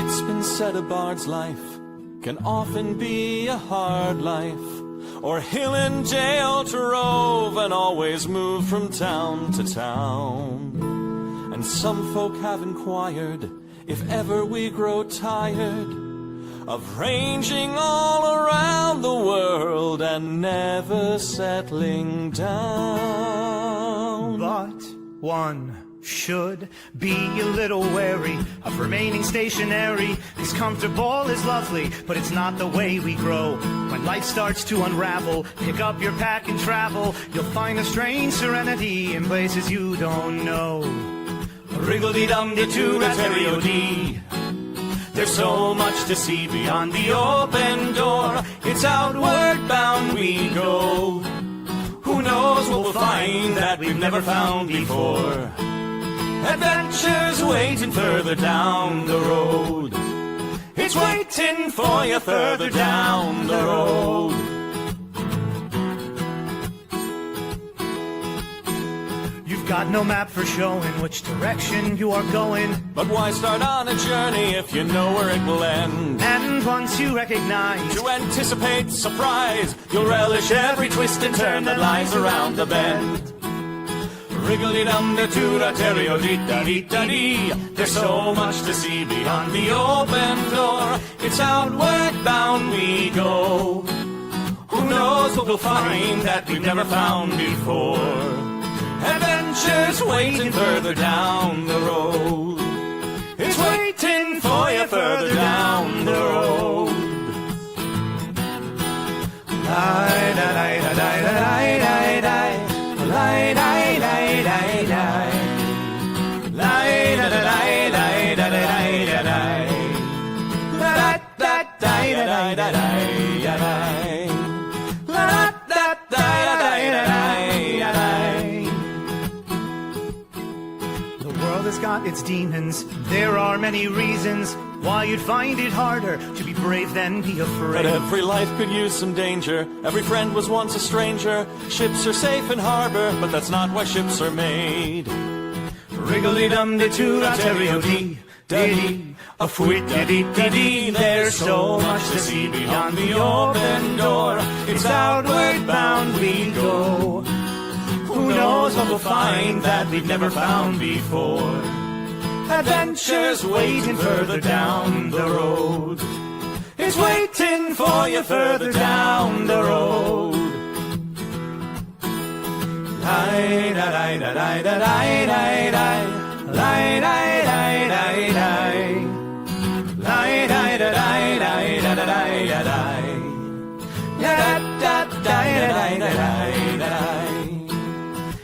It's been said a bard's life can often be a hard life, or hill and jail to rove and always move from town to town. And some folk have inquired if ever we grow tired of ranging all around the world and never settling down. But one should be a little wary of remaining stationary. It's comfortable, is lovely, but it's not the way we grow. When life starts to unravel, pick up your pack and travel. You'll find a strange serenity in places you don't know. Wriggle-dee-dum-dee-doo-da-terry-o-dee. There's so much to see beyond the open door. It's outward bound we go. Who knows what we'll find that we've never found before. Adventures waiting further down the road. It's waiting for you further down the road. You've got no map for showing which direction you are going. But why start on a journey if you know where it will end? And once you recognize, to anticipate surprise, you'll relish every twist and turn that lies around the bend. Wriggle-dee-dum-da-doo-da-terry-o-dee-da-dee-da-dee. There's so much to see beyond the open door. It's outward bound we go. Who knows what we'll find that we've never found before. Adventures waiting further down the road. It's waiting for you further down the road. The world has got its demons. There are many reasons why you'd find it harder to be brave than be afraid. But every life could use some danger. Every friend was once a stranger. Ships are safe in harbor, but that's not why ships are made. Wriggle-dee-dum-dee-doo-da-terry-o-dee-da-dee. A fwit-da-dee-da-dee. There's so much to see beyond the open door. It's outward bound we go. Who knows what we'll find that we've never found before. Adventures waiting further down the road. It's waiting for you further down the road.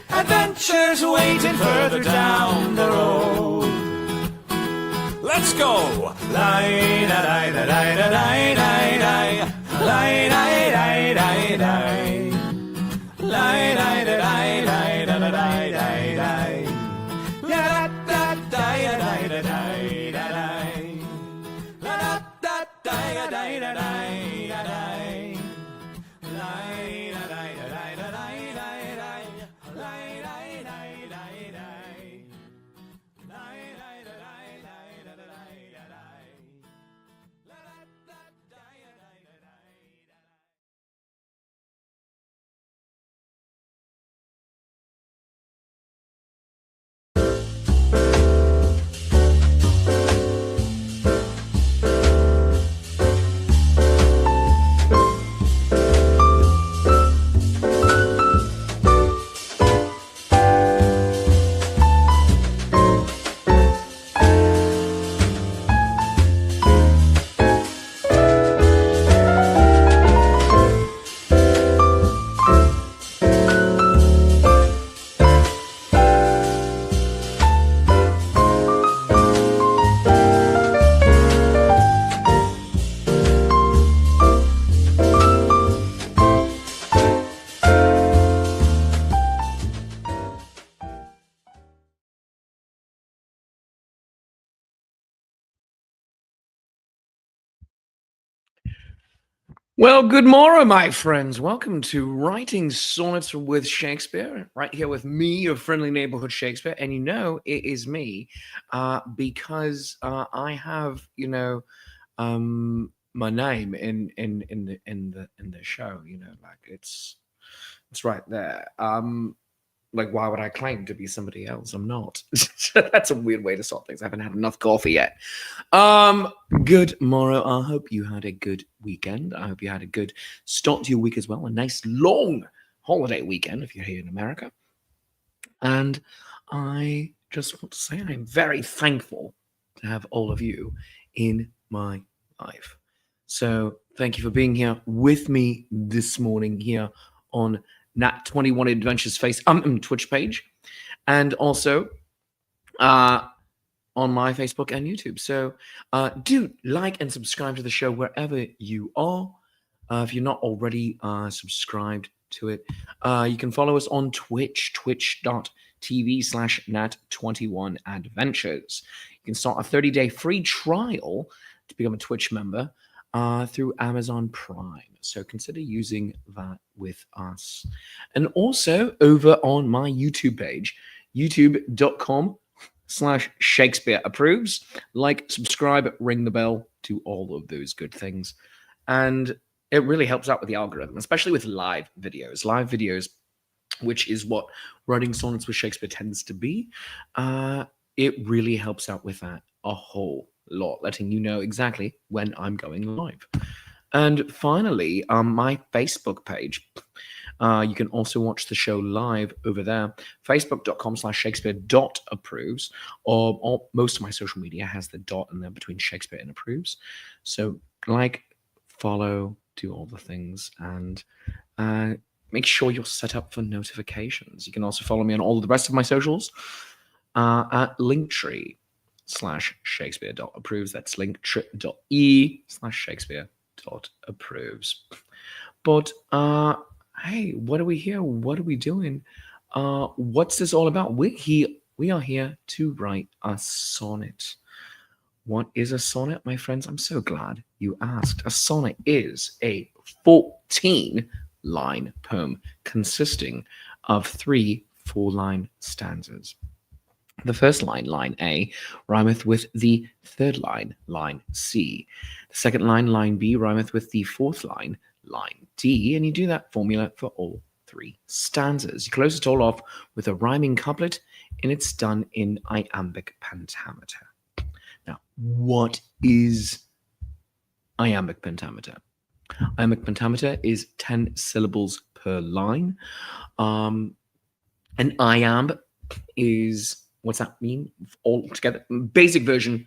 Adventures waiting further down the road. Let's go! Well, good morrow, my friends. Welcome to Writing Sonnets with Shakespeare, right here with me, your friendly neighborhood Shakespeare. And you know, it is me because I have, my name in the show. Like it's right there. Like, why would I claim to be somebody else? I'm not. That's a weird way to start things. I haven't had enough coffee yet. Good morrow. I hope you had a good weekend. I hope you had a good start to your week as well. A nice long holiday weekend if you're here in America. And I just want to say I'm very thankful to have all of you in my life. So thank you for being here with me this morning here on Nat 21 Adventures Twitch page, and also on my Facebook and YouTube. So do like and subscribe to the show wherever you are. If you're not already subscribed to it, you can follow us on Twitch, twitch.tv/nat21adventures. You can start a 30-day free trial to become a Twitch member through Amazon Prime. So consider using that with us. And also over on my YouTube page, youtube.com/Shakespeare approves. Like, subscribe, ring the bell, do all of those good things. And it really helps out with the algorithm, especially with live videos. Live videos, which is what Writing Sonnets with Shakespeare tends to be. It really helps out with that a whole lot, letting you know exactly when I'm going live. And finally, my Facebook page. You can also watch the show live over there, facebook.com/Shakespeare.approves, or most of my social media has the dot in there between Shakespeare and approves. So like, follow, do all the things, and make sure you're set up for notifications. You can also follow me on all the rest of my socials at linktree/Shakespeare.approves. That's linktree.e/Shakespeare.approves. But hey, what are we here? What are we doing? What's this all about? We are here to write a sonnet. What is a sonnet, my friends? I'm so glad you asked. A sonnet is a 14-line poem consisting of 3 4-line stanzas. The first line, line A, rhymeth with the third line, line C. The second line, line B, rhymeth with the fourth line, line D, and you do that formula for all 3 stanzas. You close it all off with a rhyming couplet, and it's done in iambic pentameter. Now, what is iambic pentameter? Iambic pentameter is 10 syllables per line. An iamb is, what's that mean? All together, basic version,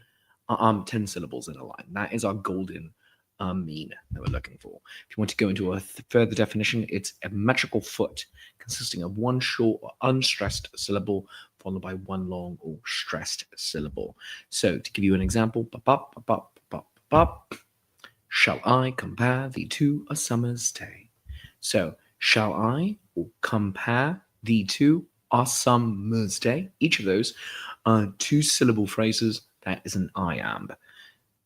10 syllables in a line. That is our golden mean that we're looking for. If you want to go into a further definition, it's a metrical foot consisting of 1 short or unstressed syllable followed by 1 long or stressed syllable. So to give you an example, shall I compare thee to a summer's day? So shall I compare thee to a summer's day? Each of those are 2-syllable phrases. That is an iamb.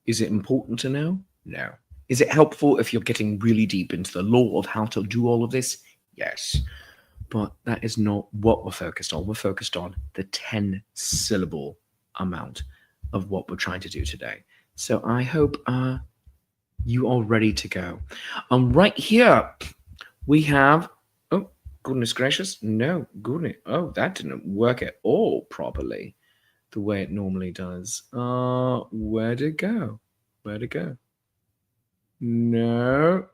Is it important to know? No. Is it helpful if you're getting really deep into the lore of how to do all of this? Yes. But that is not what we're focused on. We're focused on the 10-syllable amount of what we're trying to do today. So I hope you are ready to go. Right here, we have, oh, goodness gracious. No, goodness. Oh, that didn't work at all properly the way it normally does. Where'd it go? Where'd it go? No.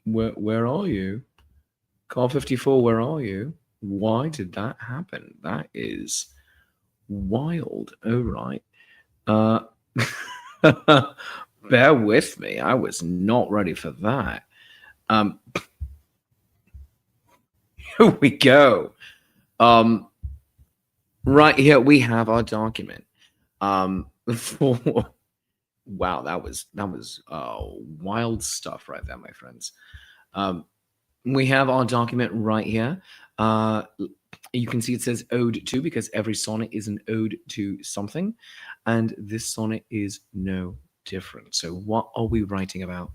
Where are you? Car 54, where are you? Why did that happen? That is wild. Oh, right. Bear with me. I was not ready for that. Here we go. Right here we have our document. Wow, that was wild stuff right there, my friends. We have our document right here. You can see it says ode to, because every sonnet is an ode to something, and this sonnet is no different. So what are we writing about?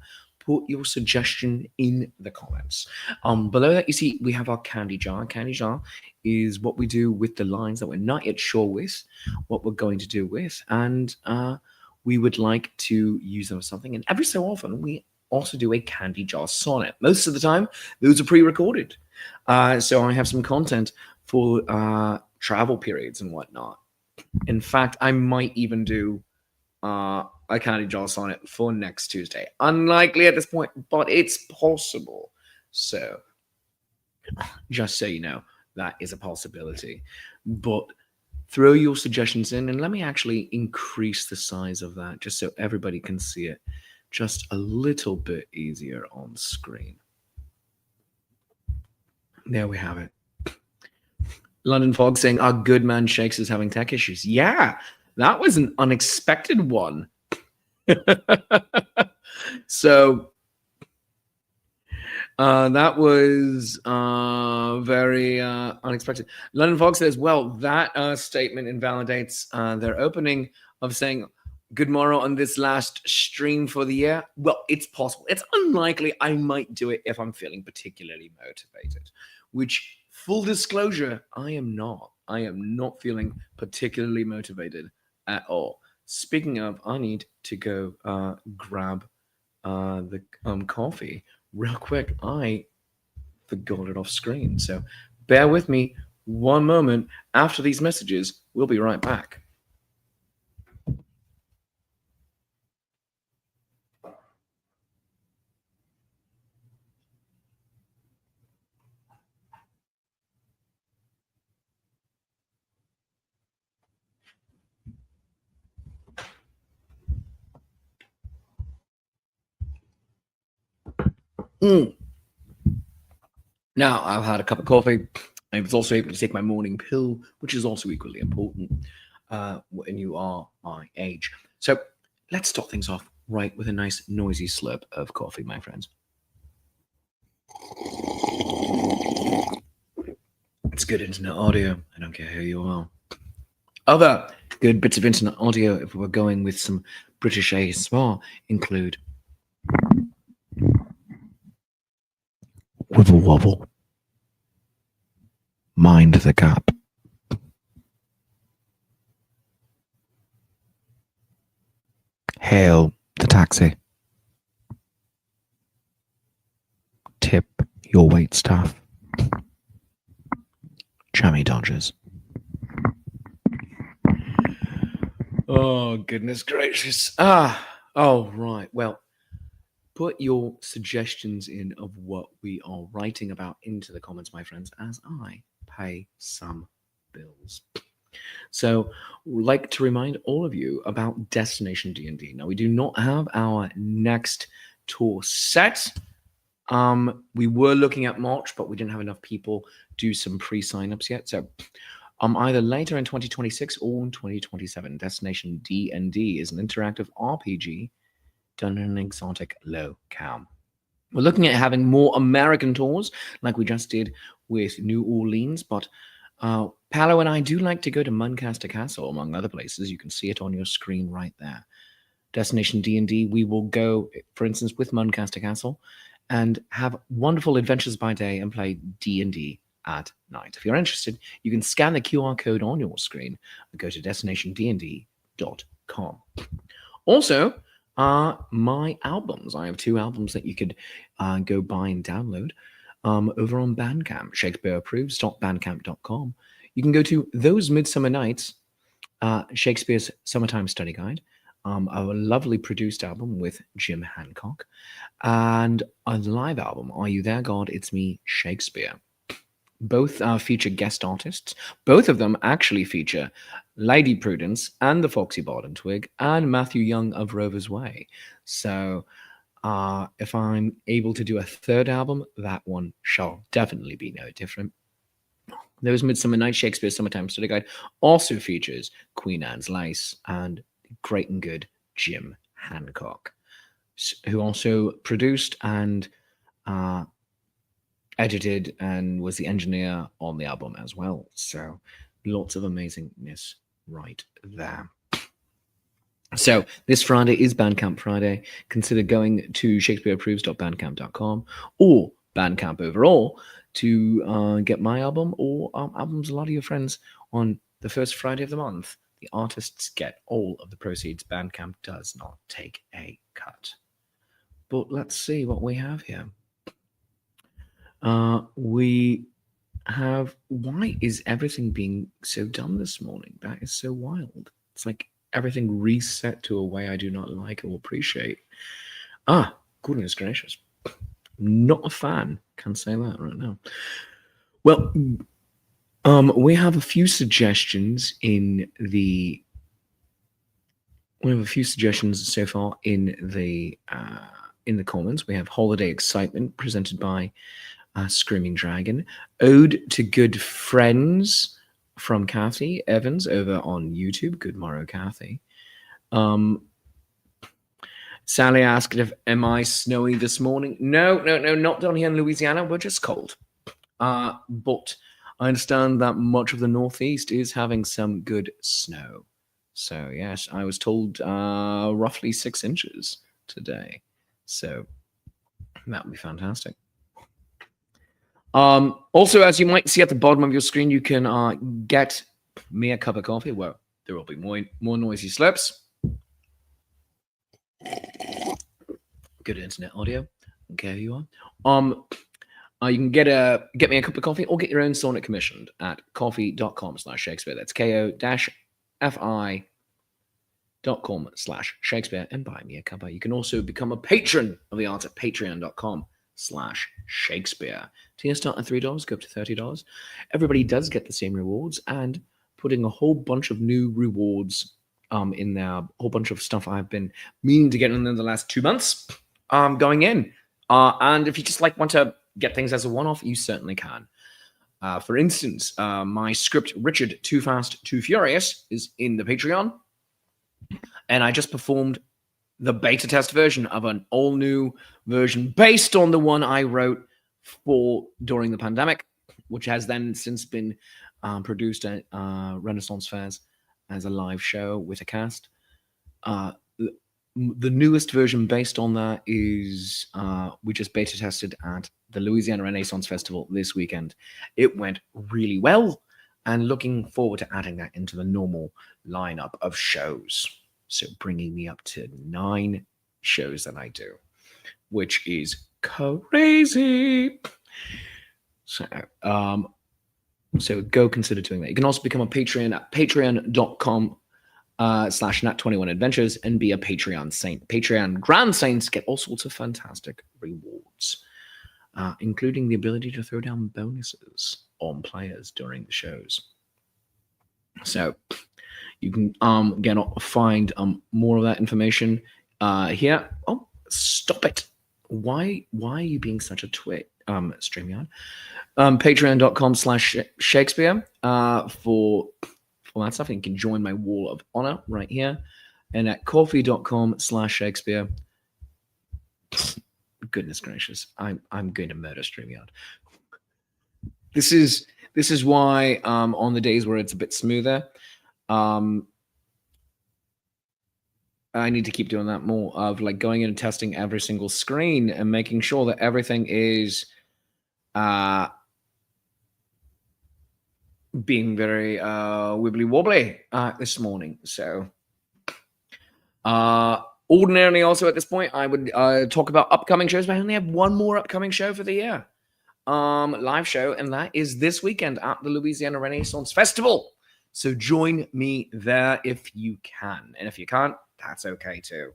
put your suggestion in the comments. Below that, you see we have our candy jar. Candy jar is what we do with the lines that we're not yet sure with what we're going to do with, and we would like to use them for something. And every so often, we also do a candy jar sonnet. Most of the time, those are pre-recorded. So I have some content for travel periods and whatnot. In fact, I might even do a candy jar sonnet for next Tuesday. Unlikely at this point, but it's possible. So just so you know, that is a possibility. But throw your suggestions in, and let me actually increase the size of that just so everybody can see it just a little bit easier on screen. There we have it. London Fog saying our good man Shakes is having tech issues. Yeah, that was an unexpected one. So that was very unexpected. London Fog says, well, that statement invalidates their opening of saying good morrow on this last stream for the year. Well, it's possible. It's unlikely. I might do it if I'm feeling particularly motivated, which, full disclosure, I am not. I am not feeling particularly motivated at all. Speaking of, I need to go grab the coffee real quick. I forgot it off screen. So bear with me one moment. After these messages, we'll be right back. Now, I've had a cup of coffee. I was also able to take my morning pill, which is also equally important when you are my age. So let's start things off right with a nice noisy slurp of coffee, my friends. It's good internet audio. I don't care who you are. Other good bits of internet audio, if we're going with some British ASMR, include Wibble Wobble, Mind the Gap, Hail the Taxi, Tip Your Wait Staff, Jammy Dodgers. Oh, goodness gracious. Oh, right. Well, put your suggestions in of what we are writing about into the comments, my friends, as I pay some bills. So, we'd like to remind all of you about Destination D&D. Now, we do not have our next tour set. We were looking at March, but we didn't have enough people do some pre-signups yet. So, either later in 2026 or in 2027, Destination D&D is an interactive RPG done in an exotic locale. We're looking at having more American tours, like we just did with New Orleans, but Paolo and I do like to go to Muncaster Castle, among other places. You can see it on your screen right there. Destination D&D, we will go, for instance, with Muncaster Castle and have wonderful adventures by day and play D&D at night. If you're interested, you can scan the QR code on your screen and go to destinationdnd.com. Also, my albums. I have 2 albums that you could go buy and download over on Bandcamp, shakespeareapproves.bandcamp.com. You can go to Those Midsummer Nights, Shakespeare's Summertime Study Guide, a lovely produced album with Jim Hancock, and a live album, Are You There, God? It's Me, Shakespeare. Both feature guest artists. Both of them actually feature Lady Prudence and the Foxy Bard and Twig and Matthew Young of Rover's Way. So if I'm able to do a third album, that one shall definitely be no different. Those Midsummer Nights, Shakespeare's Summertime Study Guide also features Queen Anne's Lace and great and good Jim Hancock, who also produced and edited and was the engineer on the album as well. So lots of amazingness right there. So this Friday is Bandcamp Friday. Consider going to shakespeareapproves.bandcamp.com or Bandcamp overall to get my album or albums of a lot of your friends on the first Friday of the month. The artists get all of the proceeds. Bandcamp does not take a cut. But let's see what we have here. We have, why is everything being so dumb this morning? That is so wild. It's like everything reset to a way I do not like or appreciate. Goodness gracious. Not a fan. Can't say that right now. Well, we have a few suggestions in the. We have a few suggestions so far in the comments. We have Holiday Excitement presented by Screaming Dragon. Ode to Good Friends from Kathy Evans over on YouTube. Good morrow, Kathy. Sally asked if am I snowy this morning? No, not down here in Louisiana. We're just cold. But I understand that much of the Northeast is having some good snow. So yes, I was told roughly 6 inches today. So that would be fantastic. Also, as you might see at the bottom of your screen, you can get me a cup of coffee. Well, there will be more noisy slips. Good internet audio. Okay, you are. You can get me a cup of coffee or get your own sonnet commissioned at coffee.com/Shakespeare. That's ko-fi.com/Shakespeare and buy me a cuppa. You can also become a patron of the art at patreon.com/Shakespeare. Tiers start at $3, go up to $30. Everybody does get the same rewards, and putting a whole bunch of new rewards in there, a whole bunch of stuff I've been meaning to get in the last 2 months going in. And if you just want to get things as a one-off, you certainly can. For instance, my script, Richard Too Fast, Too Furious, is in the Patreon. And I just performed the beta test version of an all-new version based on the one I wrote for during the pandemic, which has then since been produced at Renaissance Fairs as a live show with a cast. The newest version based on that is we just beta tested at the Louisiana Renaissance Festival this weekend. It went really well, and looking forward to adding that into the normal lineup of shows. So bringing me up to 9 shows that I do, which is crazy. So go consider doing that. You can also become a Patreon at patreon.com/Nat21Adventures and be a Patreon Saint. Patreon Grand Saints get all sorts of fantastic rewards, including the ability to throw down bonuses on players during the shows. So you can find more of that information here. Oh, stop it. Why are you being such a twit, StreamYard? Patreon.com/Shakespeare for that stuff. And you can join my wall of honor right here. And at coffee.com/Shakespeare. Goodness gracious. I'm going to murder StreamYard. This is why on the days where it's a bit smoother, I need to keep doing that more of going in and testing every single screen and making sure that everything is being very wibbly wobbly this morning. So ordinarily also at this point I would talk about upcoming shows, but I only have one more upcoming show for the year, live show, and that is this weekend at the Louisiana Renaissance Festival. So join me there if you can, and if you can't, that's okay too.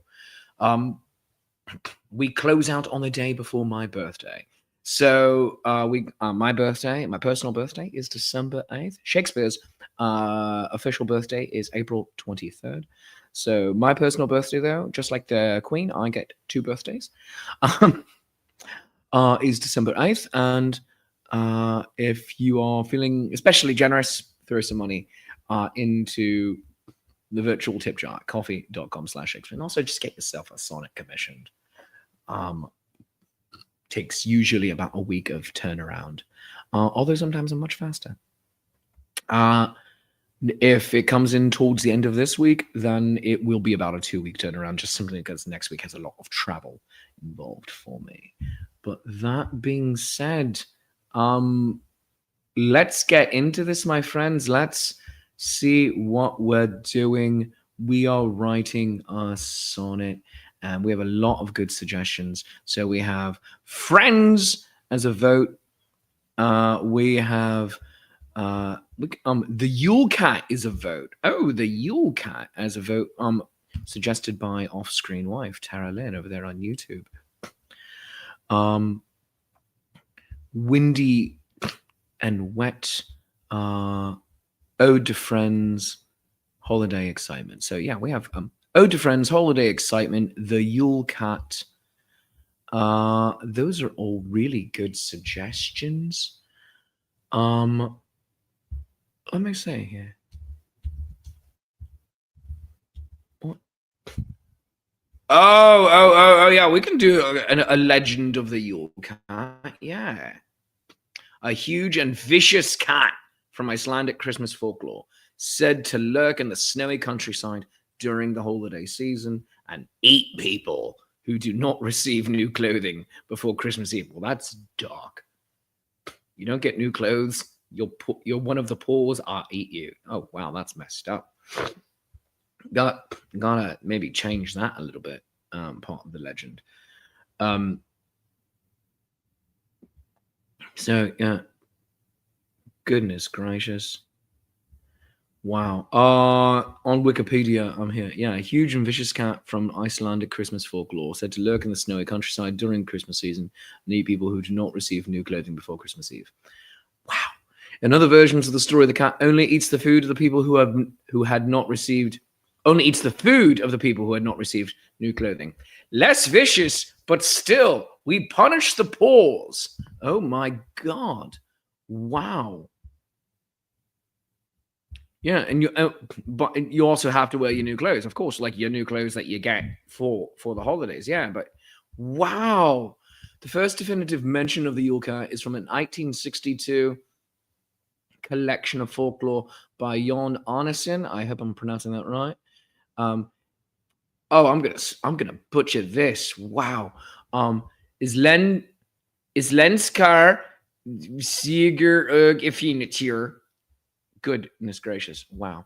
We close out on the day before my birthday. So my personal birthday is December 8th. Shakespeare's official birthday is April 23rd. So my personal birthday, though, just like the Queen, I get 2 birthdays, is December 8th. And if you are feeling especially generous, throw some money into the virtual tip jar at coffee.com/Shakespeare. And also just get yourself a sonnet commissioned. Takes usually about a week of turnaround, although sometimes I'm much faster. If it comes in towards the end of this week, then it will be about a 2-week turnaround, just simply because next week has a lot of travel involved for me. But that being said, let's get into this, my friends. Let's see what we're doing. We are writing a sonnet, and we have a lot of good suggestions. So we have friends as a vote. We have the Yule Cat is a vote. Oh, the Yule Cat as a vote. Suggested by off-screen wife Tara Lynn over there on YouTube. Windy and wet. Ode to Friends, holiday excitement. So yeah, we have Ode to Friends, holiday excitement, the Yule Cat. Those are all really good suggestions. Let me say here. What? Oh, yeah. We can do a legend of the Yule Cat. Yeah. A huge and vicious cat from Icelandic Christmas folklore, said to lurk in the snowy countryside during the holiday season and eat people who do not receive new clothing before Christmas Eve. Well, that's dark. You don't get new clothes, you're one of the paws, I'll eat you. Oh, wow, that's messed up. Gotta maybe change that a little bit, part of the legend. So, yeah. Goodness gracious. Wow. On Wikipedia, I'm here. Yeah, a huge and vicious cat from Icelandic Christmas folklore, said to lurk in the snowy countryside during Christmas season and eat people who do not receive new clothing before Christmas Eve. Wow. In other versions of the story, the cat only eats the food of the people who had not received new clothing. Less vicious, but still, we punish the paws. Oh my God. Wow. Yeah, and but you also have to wear your new clothes, of course, like your new clothes that you get for the holidays. Yeah, but wow, the first definitive mention of the Yule Cat is from an 1862 collection of folklore by Jon Arnesen. I hope I'm pronouncing that right. I'm gonna butcher this. Wow. Islenskar Sigur Efinitir. Goodness gracious. Wow.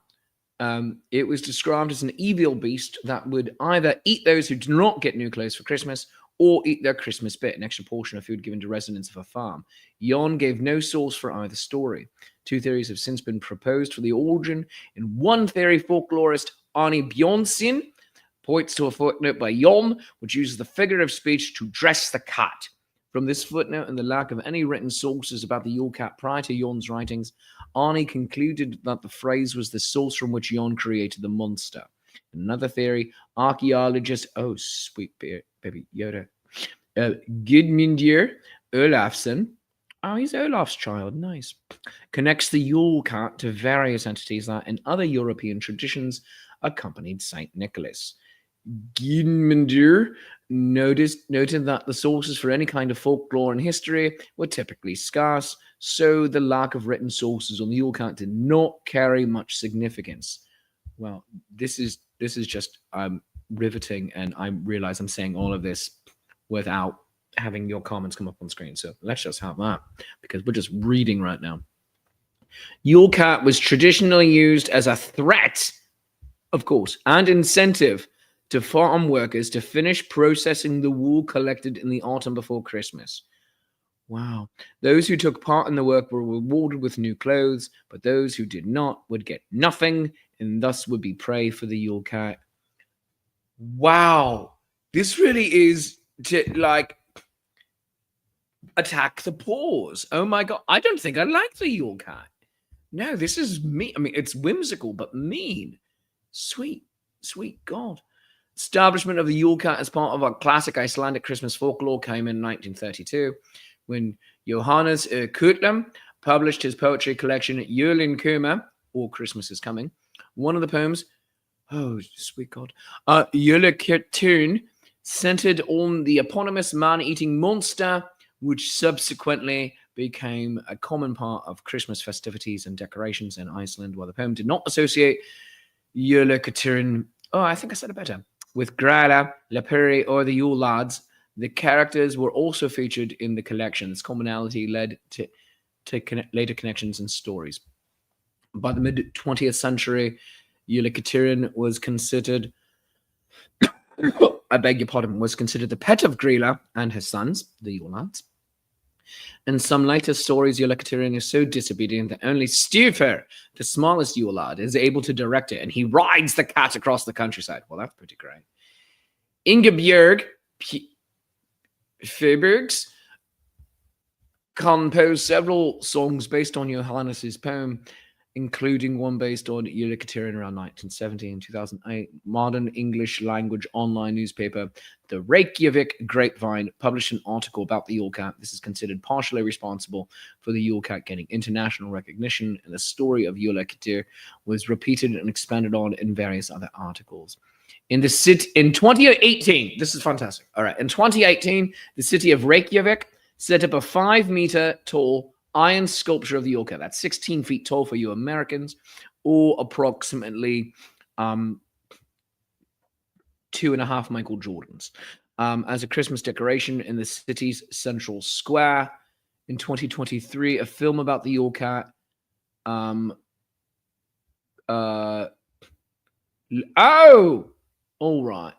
It was described as an evil beast that would either eat those who do not get new clothes for Christmas or eat their Christmas bit, an extra portion of food given to residents of a farm. Jon gave no source for either story. Two theories have since been proposed for the origin. In one theory, folklorist Arne Bjornsson points to a footnote by Jon, which uses the figure of speech to dress the cat. From this footnote and the lack of any written sources about the Yule Cat prior to Jon's writings, Arne concluded that the phrase was the source from which Jon created the monster. In another theory, archaeologist, oh, sweet baby Yoda, Gudmundur Olafsson, oh, he's Olaf's child, nice, connects the Yule Cat to various entities that in other European traditions accompanied Saint Nicholas. Gudmundur noted that the sources for any kind of folklore and history were typically scarce, so the lack of written sources on the Yule Cat did not carry much significance. Well, this is just riveting, and I realize I'm saying all of this without having your comments come up on screen. So let's just have that, because we're just reading right now. Yule Cat was traditionally used as a threat, of course, and incentive to farm workers to finish processing the wool collected in the autumn before Christmas. Wow. Those who took part in the work were rewarded with new clothes, but those who did not would get nothing and thus would be prey for the Yule Cat. Wow. This really is to, like, attack the paws. Oh my God. I don't think I like the Yule Cat. No, this is mean. I mean, it's whimsical, but mean. Sweet God. Establishment of the Yule Cat as part of a classic Icelandic Christmas folklore came in 1932 when Johannes Kutlum published his poetry collection Jólin Koma, or Christmas is Coming. One of the poems, oh sweet God, Jólakirtun, centered on the eponymous man-eating monster, which subsequently became a common part of Christmas festivities and decorations in Iceland, while the poem did not associate Jólakatirin, oh, I think I said it better, with Grala, Lapuri, or the Yule Lads. The characters were also featured in the collection. This commonality led to later connections and stories. By the mid-20th century, Jólakatirin was considered, I beg your pardon, was considered the pet of Grilla and her sons, the Yule Lads. In some later stories, Jólakatirin is so disobedient that only Stufr, the smallest Yule Lad, is able to direct it, and he rides the cat across the countryside. Well, that's pretty great. Ingebjörg Fyrbergs composed several songs based on Johannes's poem, including one based on Jólakatirin around 1970 and 2008. Modern English language online newspaper, the Reykjavik Grapevine, published an article about the Yule Cat. This is considered partially responsible for the Yule Cat getting international recognition, and the story of Jólakatir was repeated and expanded on in various other articles. In 2018, this is fantastic. All right, in 2018, the city of Reykjavik set up a 5-meter tall iron sculpture of the Yule Cat. That's 16 feet tall for you Americans, or approximately 2.5 Michael Jordans, as a Christmas decoration in the city's central square. In 2023, a film about the Yule Cat. All right.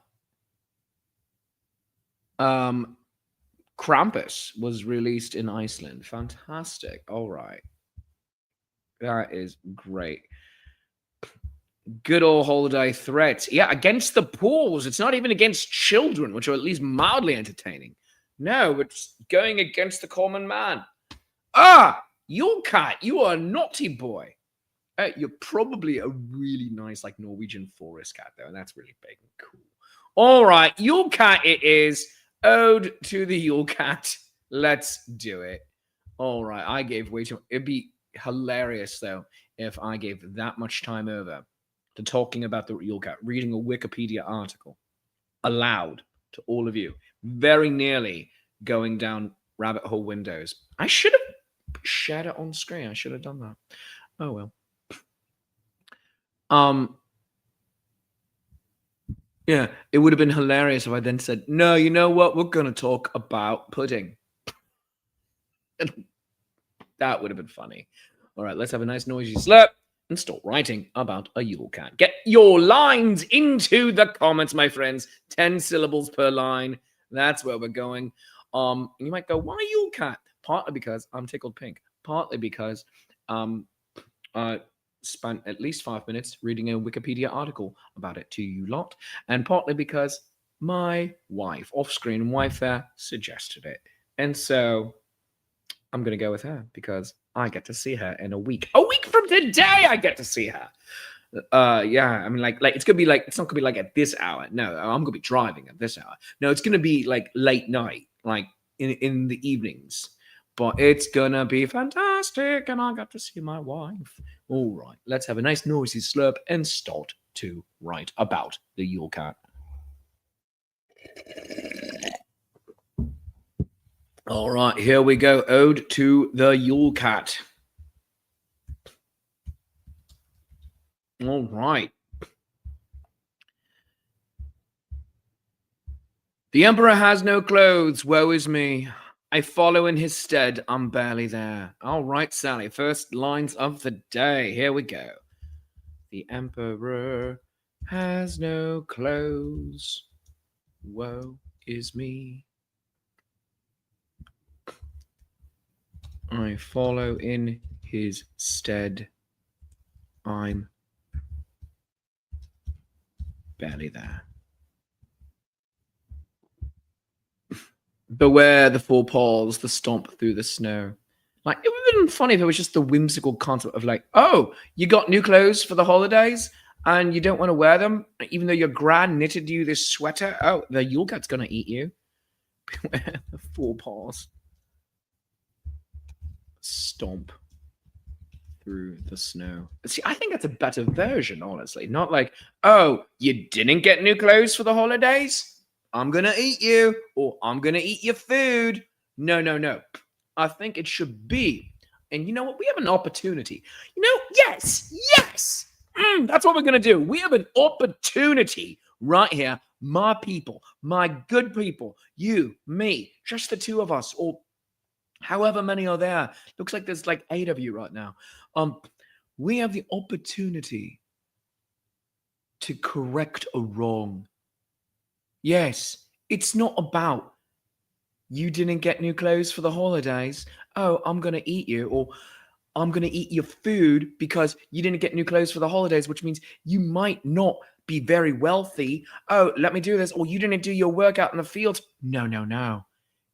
Krampus was released in Iceland. Fantastic. All right. That is great. Good old holiday threats. Yeah, against the pools. It's not even against children, which are at least mildly entertaining. No, it's going against the common man. Yule Cat, you are a naughty boy. You're probably a really nice, like, Norwegian forest cat, though, and that's really big and cool. All right, Yule Cat it is. Ode to the Yule Cat. Let's do it. All right, I gave way too much. It'd be hilarious, though, if I gave that much time over to talking about the Yule Cat, reading a Wikipedia article aloud to all of you, very nearly going down rabbit hole windows. I should have shared it on screen. I should have done that. Oh, well. Yeah, it would have been hilarious if I then said, no, you know what? We're going to talk about pudding. That would have been funny. All right, let's have a nice noisy slurp and start writing about a Yule Cat. Get your lines into the comments, my friends. 10 syllables per line. That's where we're going. And you might go, why Yule Cat? Partly because I'm tickled pink. Partly because spent at least 5 minutes reading a Wikipedia article about it to you lot, and partly because my wife, off-screen wife there, suggested it. And so I'm going to go with her because I get to see her in a week. A week from today, I get to see her. Yeah, I mean, like it's going to be like, it's not going to be like at this hour. No, I'm going to be driving at this hour. No, it's going to be like late night, like in the evenings. But it's gonna be fantastic, and I got to see my wife. All right, let's have a nice noisy slurp and start to write about the Yule Cat. All right, here we go. Ode to the Yule Cat. All right. The emperor has no clothes. Woe is me. I follow in his stead, I'm barely there. All right, Sally, first lines of the day. Here we go. The emperor has no clothes. Woe is me. I follow in his stead, I'm barely there. Beware the four paws, the stomp through the snow. Like, it would have been funny if it was just the whimsical concept of like, oh, you got new clothes for the holidays and you don't want to wear them, even though your gran knitted you this sweater. Oh, the Yule Cat's going to eat you. Beware the four paws. Stomp through the snow. See, I think that's a better version, honestly. Not like, oh, you didn't get new clothes for the holidays? I'm going to eat you, or I'm going to eat your food. No, no, no. I think it should be. And you know what? We have an opportunity. Yes. That's what we're going to do. We have an opportunity right here. My people, my good people, you, me, just the two of us, or however many are there. Looks like there's like 8 of you right now. We have the opportunity to correct a wrong. Yes, it's not about you didn't get new clothes for the holidays. Oh, I'm going to eat you, or I'm going to eat your food because you didn't get new clothes for the holidays, which means you might not be very wealthy. Oh, let me do this. Or you didn't do your workout in the fields. No.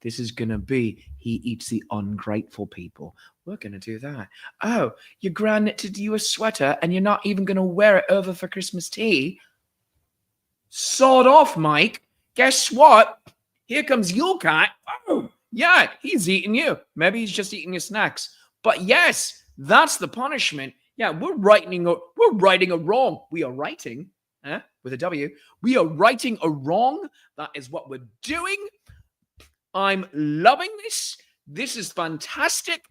This is going to be, he eats the ungrateful people. We're going to do that. Oh, your gran knitted you a sweater and you're not even going to wear it over for Christmas tea. Sod off, Mike. Guess what? Here comes your cat. Oh, yeah, he's eating you. Maybe he's just eating your snacks. But yes, that's the punishment. Yeah, we're writing a wrong. We are writing, with a W. We are writing a wrong. That is what we're doing. I'm loving this. This is fantastic.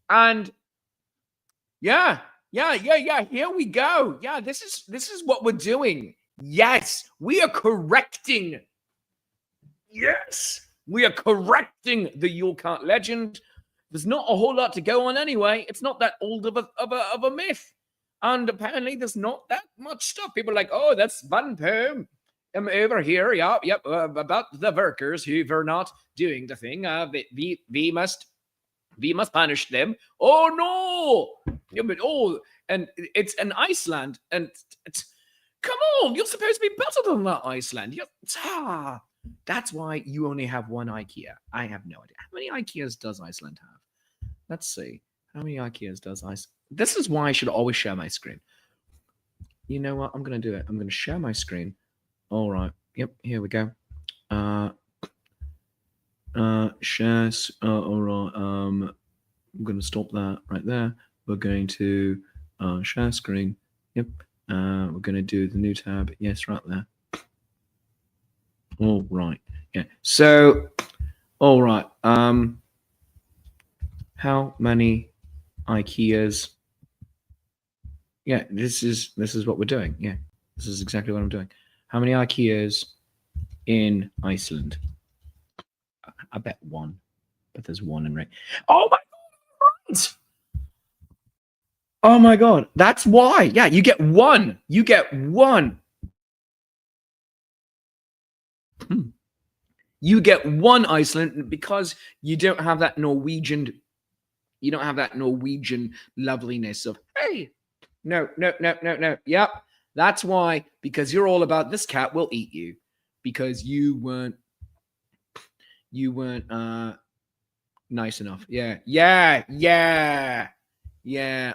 And yeah. Here we go. Yeah, this is what we're doing. Yes, we are correcting. Yes, we are correcting the Yule Cart legend. There's not a whole lot to go on anyway. It's not that old of a myth. And apparently there's not that much stuff. People are like, oh, that's one poem. Over here, yep, about the workers who were not doing the thing. We must punish them. Oh no! Yeah, but and it's an Iceland, and it's come on, you're supposed to be better than that, Iceland. That's why you only have one IKEA. I have no idea. How many IKEAs does Iceland have? Let's see. How many IKEAs does Iceland? This is why I should always share my screen. You know what? I'm going to do it. I'm going to share my screen. All right. Yep. Here we go. Shares. All right. I'm going to stop that right there. We're going to share screen. Yep. We're going to do the new tab. Yes, right there. All right. Yeah. So, all right. How many IKEAs? Yeah, this is what we're doing. Yeah, this is exactly what I'm doing. How many IKEAs in Iceland? I bet one, but there's one in Oh my god! Oh my god, that's why. Yeah, you get one. You get one. You get one Iceland because you don't have that Norwegian. You don't have that Norwegian loveliness of hey. No. Yep. That's why, because you're all about this cat will eat you, because you weren't nice enough. Yeah,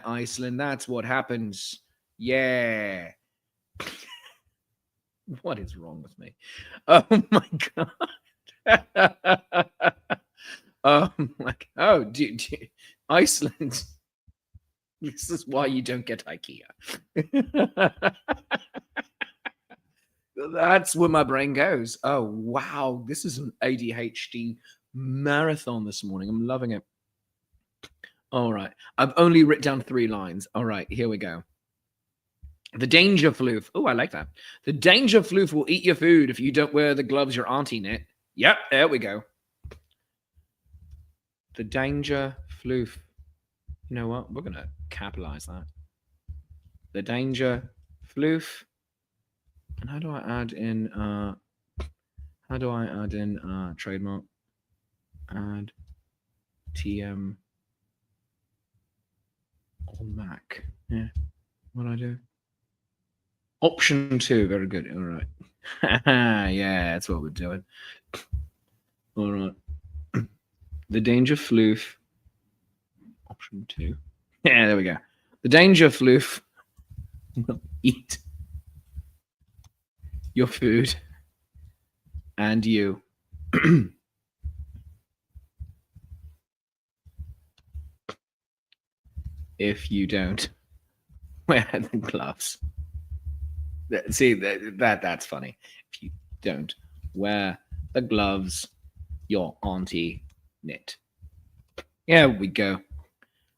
Iceland, that's what happens. Yeah. What is wrong with me? Oh my god. Iceland. This is why you don't get IKEA. That's where my brain goes. Oh, wow. This is an ADHD marathon this morning. I'm loving it. All right. I've only written down 3 lines. All right. Here we go. The danger floof. Oh, I like that. The danger floof will eat your food if you don't wear the gloves your auntie knit. Yep. There we go. The danger floof. You know what? We're going to capitalize that. The danger floof. And how do I add in trademark? Add TM on Mac. Yeah. What do I do? Option 2. Very good. All right. Yeah, that's what we're doing. All right. The danger floof. Option 2. Yeah, there we go. The danger floof will eat your food and you. If you don't wear the gloves. See, that's funny. If you don't wear the gloves your auntie knit. Here we go.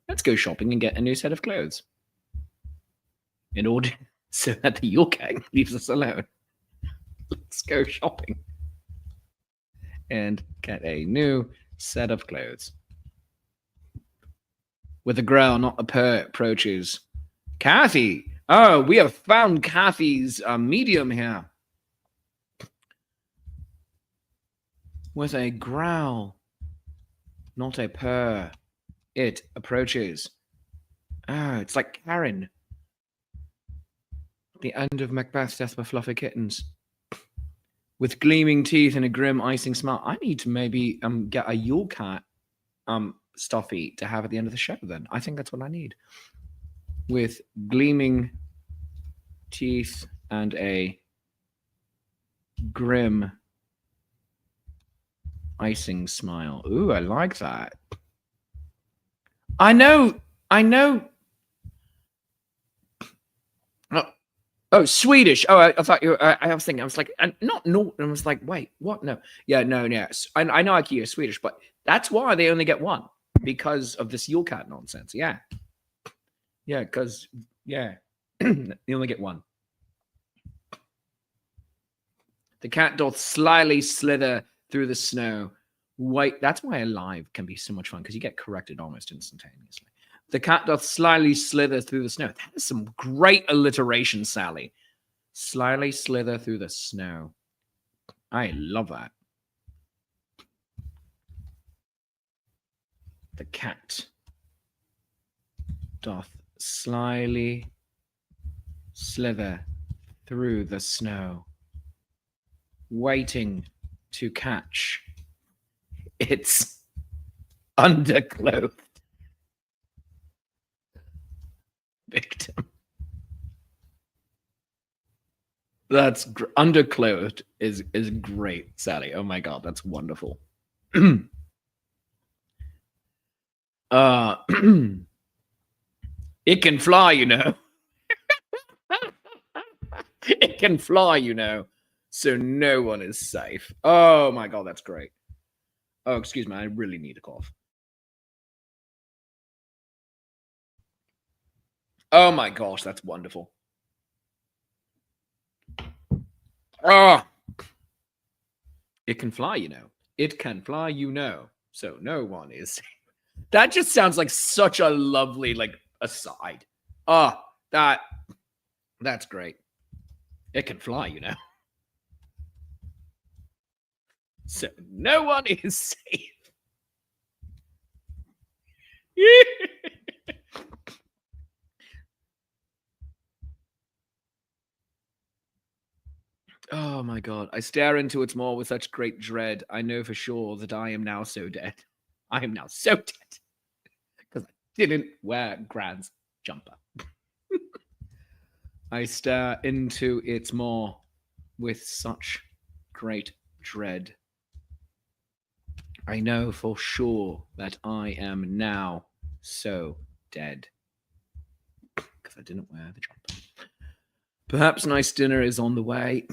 Let's go shopping and get a new set of clothes. In order so that the Yule Gang leaves us alone. Let's go shopping and get a new set of clothes. With a growl, not a purr, approaches Kathy. Oh, we have found Kathy's medium here. With a growl, not a purr, it approaches. Oh, it's like Karen. The end of Macbeth's Death by Fluffy Kittens. With gleaming teeth and a grim icing smile. I need to maybe get a Yule Cat stuffy to have at the end of the show then. I think that's what I need. With gleaming teeth and a grim icing smile. Ooh, I like that. I know. Oh, Swedish. Oh, I thought you. I was thinking. I was like, not Norton. I was like, wait, what? No, yeah, no. I know IKEA is Swedish, but that's why they only get one, because of this Yule Cat nonsense. Yeah, because they only get one. The cat doth slyly slither through the snow. Wait, that's why Alive can be so much fun, because you get corrected almost instantaneously. The cat doth slyly slither through the snow. That is some great alliteration, Sally. Slyly slither through the snow. I love that. The cat doth slyly slither through the snow, waiting to catch its underclothed victim. That's underclothed is great, Sally. Oh my god, that's wonderful. It can fly, you know. It can fly, you know. So no one is safe. Oh my god, that's great. Oh, excuse me, I really need a cough. Oh my gosh, that's wonderful. It can fly, you know. It can fly, you know. So no one is. That just sounds like such a lovely, like, aside. That's great. It can fly, you know. So no one is safe. Oh my god. I stare into its maw with such great dread. I know for sure that I am now so dead. I am now so dead. Because I didn't wear Gran's jumper. I stare into its maw with such great dread. I know for sure that I am now so dead. Because I didn't wear the jumper. Perhaps nice dinner is on the way.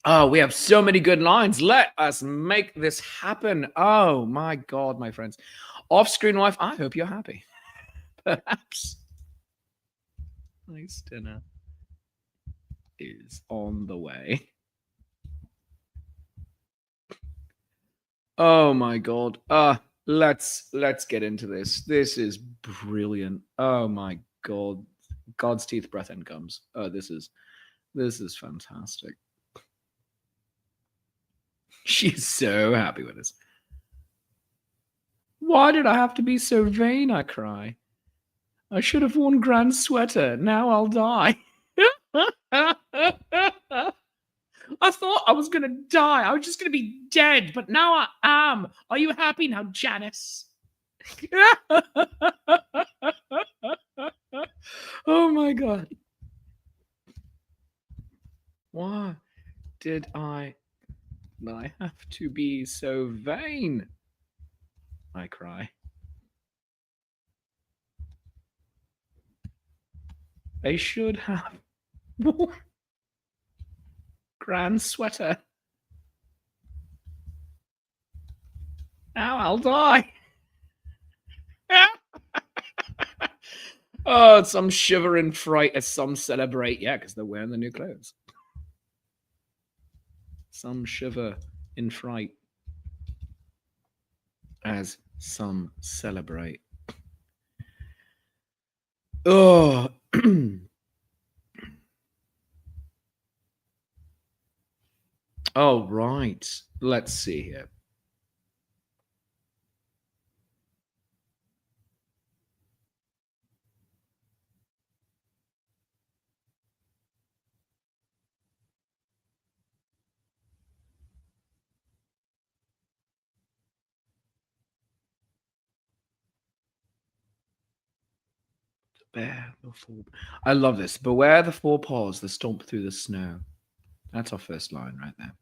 Oh, we have so many good lines. Let us make this happen. Oh, my God, my friends. Off-screen wife, I hope you're happy. Perhaps nice dinner is on the way. Oh, my God. Let's get into this. This is brilliant. Oh, my God. God's teeth, breath, and gums. Oh, this is fantastic. She's so happy with us. Why did I have to be so vain? I cry. I should have worn Gran's sweater. Now I'll die. I thought I was gonna die. I was just gonna be dead, but now I am. Are you happy now, Janice? Oh my god. Why did I have to be so vain? I cry. I should have worn Gran's sweater. Now I'll die. Oh, some shiver in fright as some celebrate. Yeah, because they're wearing the new clothes. Some shiver in fright as some celebrate. Oh. Oh, right. Let's see here. Bear the four. I love this. Beware the four paws that stomp through the snow. That's our first line right there.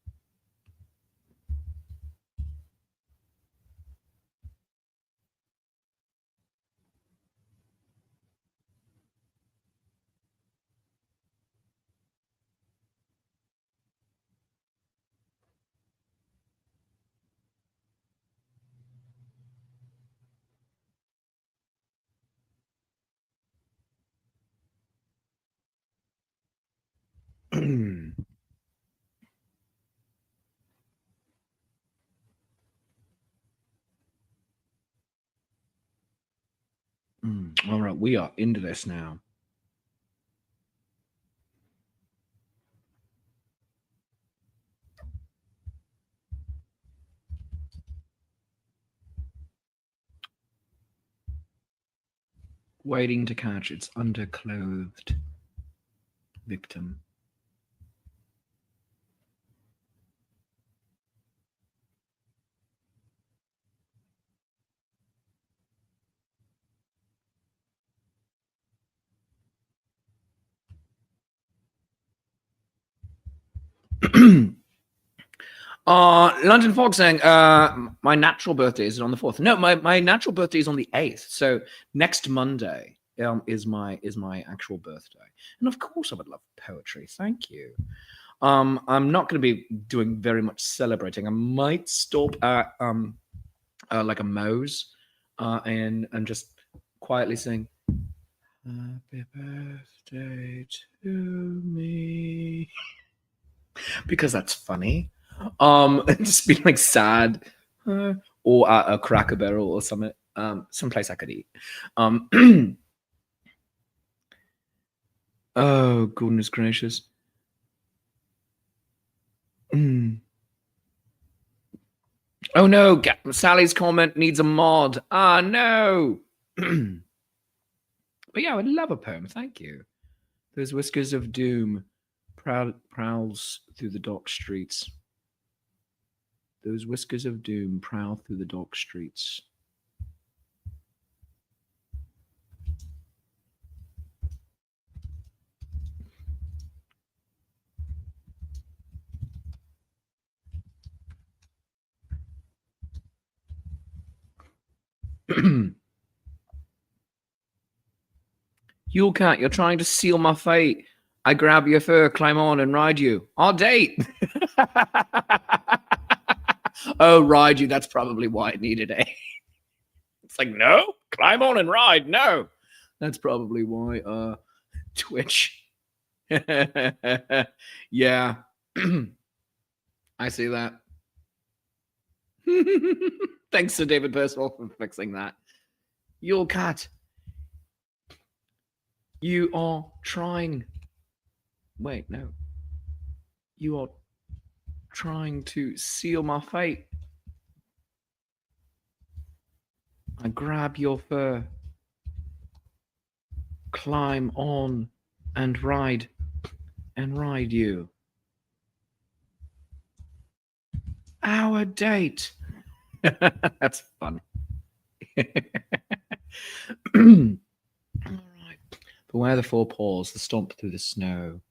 All right, we are into this now. Waiting to catch its underclothed victim. London Fog saying, my natural birthday is on the 4th. No, my natural birthday is on the 8th. So next Monday is my actual birthday. And of course I would love poetry. Thank you. I'm not going to be doing very much celebrating. I might stop at like a Moe's and just quietly sing Happy birthday to me. Because that's funny. And just be like sad, or at a Cracker Barrel or something, someplace I could eat. Oh goodness gracious. Oh no, Sally's comment needs a mod. Ah no. But yeah, I would love a poem. Thank you. Those whiskers of doom prowls through the dark streets. Those whiskers of doom prowl through the dark streets. Yule Cat, you're trying to seal my fate. I grab your fur, climb on, and ride you. Our date. Oh, ride you. That's probably why it needed a. It's like, no, climb on and ride. No. That's probably why Twitch. Yeah. I see that. Thanks to David Percival for fixing that. Yule Cat. You are trying. Wait, no. You are trying to seal my fate. I grab your fur, climb on, and ride you. Our date. That's fun. All right. Beware the four paws, the stomp through the snow.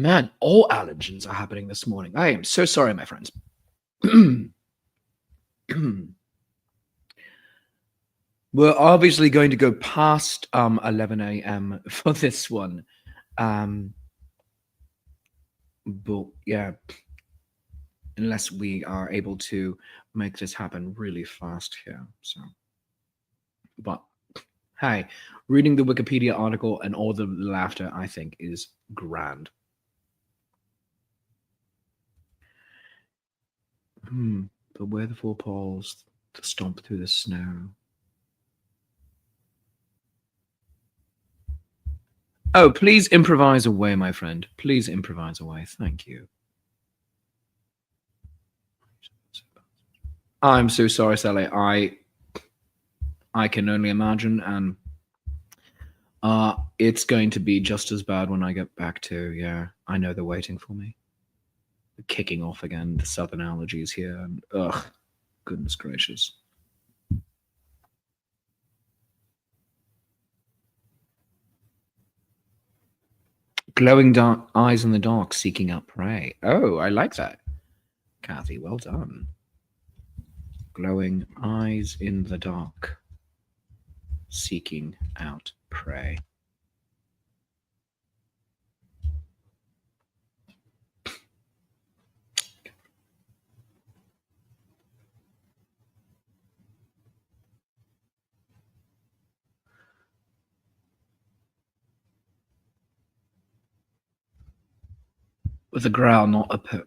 Man, all allergens are happening this morning. I am so sorry, my friends. We're obviously going to go past 11 a.m. for this one. But yeah, unless we are able to make this happen really fast here. So, but hey, reading the Wikipedia article and all the laughter, I think, is grand. But where the four poles to stomp through the snow. Oh, please improvise away, my friend. Please improvise away. Thank you. I'm so sorry, Sally. I can only imagine, and it's going to be just as bad when I get back to, yeah, I know they're waiting for me. They're kicking off again, the southern allergies here, and ugh, goodness gracious. Glowing dark eyes in the dark, seeking out prey. Oh, I like that. Kathy, well done. Glowing eyes in the dark, seeking out prey. With a growl, not a purr.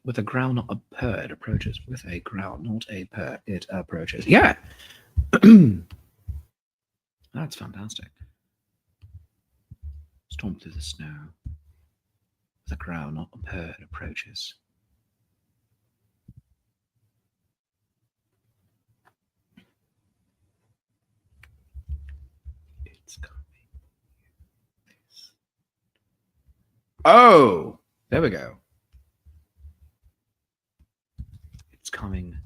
With a growl, not a purr, it approaches. With a growl, not a purr, it approaches. Yeah. That's fantastic. Stomp through the snow. With a growl, not a purr, it approaches. It's coming. Oh, there we go. It's coming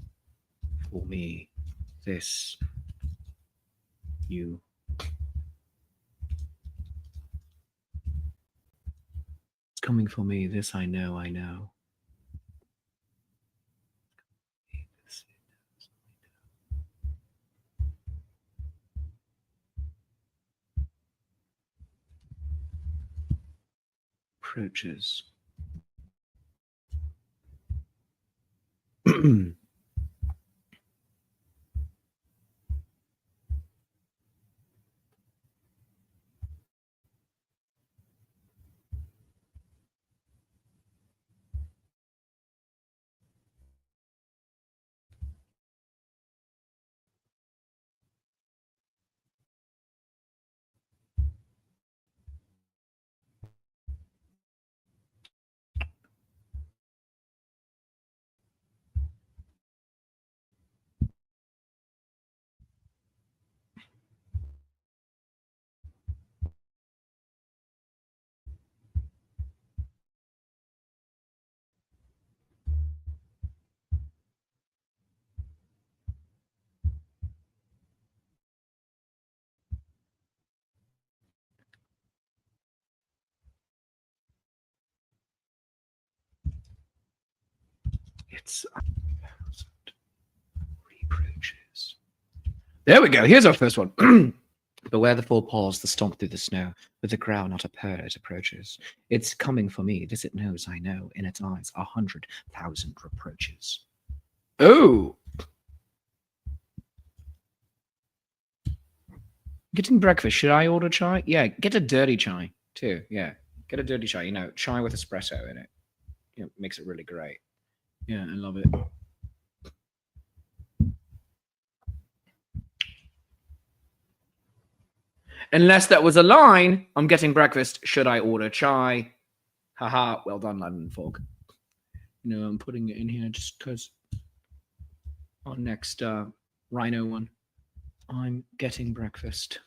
for me. This. You. It's coming for me. This I know, I know. Approaches. It's 1,000 reproaches. There we go. Here's our first one. Beware the four paws, the stomp through the snow. With a growl, not a purr, it approaches. It's coming for me. This it knows, I know. In its eyes, 100,000 reproaches. Oh! Getting breakfast. Should I order chai? Yeah, get a dirty chai too. Yeah, get a dirty chai. You know, chai with espresso in it. Yeah, makes it really great. Yeah, I love it. Unless that was a line, I'm getting breakfast. Should I order chai? Haha, well done, London Fog. You know, I'm putting it in here just because our next Rhino one, I'm getting breakfast.